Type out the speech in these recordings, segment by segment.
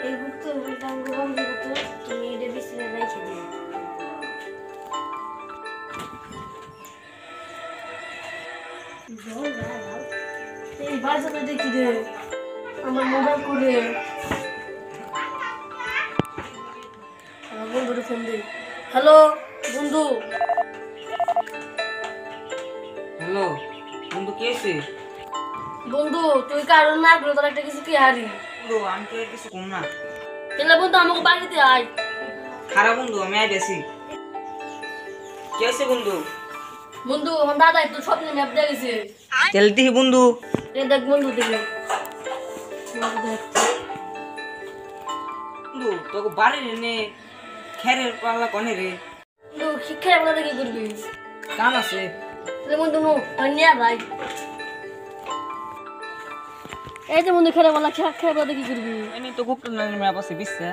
এই বুকতে টাঙ্গো বন্ধ করতে তুমি এটা বিছানা রেখে দিও। এই বাজারে দেখি রে আমার মোবাইল করে আমার বন্ধুরে ফোন দে। হ্যালো বন্ধু। হ্যালো বন্ধু, কে আছে? বন্ধু তুই কারণ না করে তোর একটা কিছু কি হারি বন্ধু আমি তো আর কিছু কম না। তাহলে বন্ধু আমাকে বাড়িতে আয়। খারাপ বন্ধু, আমি আই বেশি। কে আছে বন্ধু? বন্ধু আমার দাদা একটু স্বপ্নে ম্যাপ দেখেছে। তেল দিহি বন্ধু। দেখ বন্ধু দিলে বন্ধু তোকে বাড়ি নে খেরের পাল্লা কনে রে? বন্ধু শিক্ষা আপনাদের কি করবি? কাম আছে। তাহলে বন্ধু নো নিয়ে ভাই এই যে বন্ধু খেলা বলা খেলা আপনাদের কি করবি? এমনি তো গুপ্ত নামের ম্যাপ আছে বিশ্বে।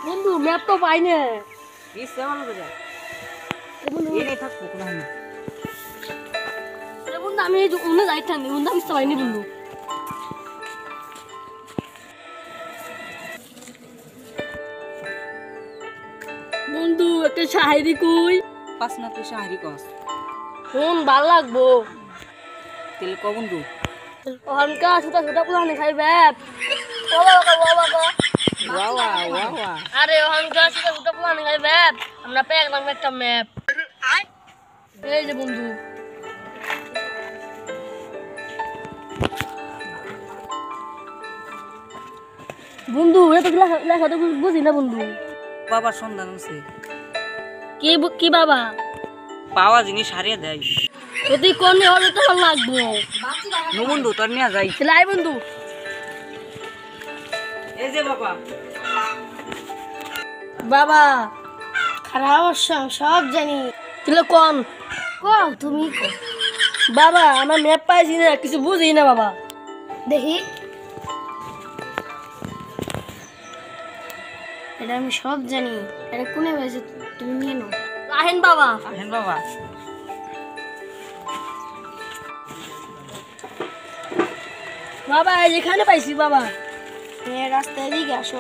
বন্ধু ম্যাপ তো পাই না। বিশ্বে ভালো করে বন্ধু এনে থাকবো কোনো না। বন্ধু আমি এই যে অন্য যাইতাম বন্ধু আমি তো পাইনি বন্ধু। বন্ধু একটা শায়রি কই? পাস না তুই শাহরি কস। ফোন ভাল লাগবো। তেল ক বন্ধু। অহনকা ছোটা ছোটা পুরানি খাই ব্যাপ ওলা ওলা ওলা ওয়া ওয়া ওয়া। আরে অহনকা ছোটা ছোটা পুরানি খাই ব্যাপ আমরা পেলাম একটা ম্যাপ। এই যে বন্ধু বন্ধু এত লেখা তো বুঝি না বন্ধু। বাবার সন্ধান আছে। কি কি বাবা পাওয়া জিনিস হারিয়ে দেয়। যদি কোনে হলে তো ভালো লাগবো। নো বন্ধু তোর নিয়ে যাই। লাই বন্ধু এই যে বাবা। বাবা খারাপ সব জানি তাহলে কোন কও তুমি বাবা আমার ম্যাপ পাইছি না কিছু বুঝি না বাবা। দেখি এটা আমি সব জানি। এটা কোনে পাইছো তুমি নিয়ে নাও। আহেন বাবা আহেন বাবা। বাবা যেখানে পাইছি বাবা রাস্তায় দিকে আসো।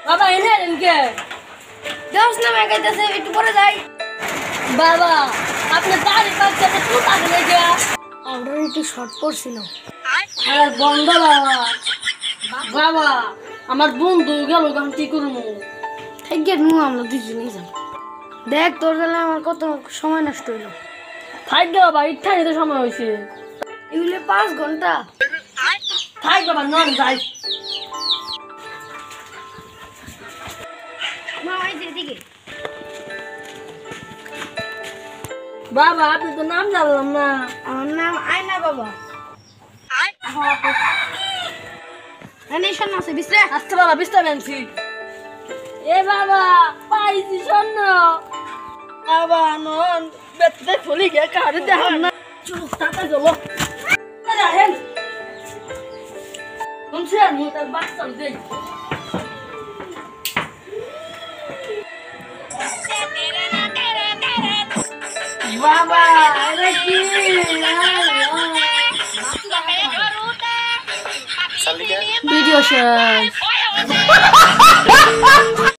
বাবা এনে এনকে দশ না মেগাইতেছে একটু পরে যাই। বাবা আপনি তার কাছে একটু তাকলে গিয়া আমরা একটু শর্ট পড়ছিল। আরে বন্ধ বাবা। বাবা আমার বন্ধু গেল গান কি করবো? ঠিক আছে নু আমরা দুজনেই যাই। দেখ তোর গেলে আমার কত সময় নষ্ট হইলো। থাক গে বাবা ইচ্ছা নিতে সময় হয়েছে এগুলো 5 ঘন্টা। থাক বাবা নন যাই। বাবা আপনি তো নাম জানলাম না। আমার নাম আয়না বাবা। আচ্ছা বাবা বিস্তার আনছি। এ বাবা পাইছি স্বর্ণ। বাবা নন বেতে খুলি গে কারে দেখাম না। চুপ টাকা গেল রাহেন শুনছি আর মু তার বাচ্চা দেই। বাবা এটা কি ভিডিও শেষ।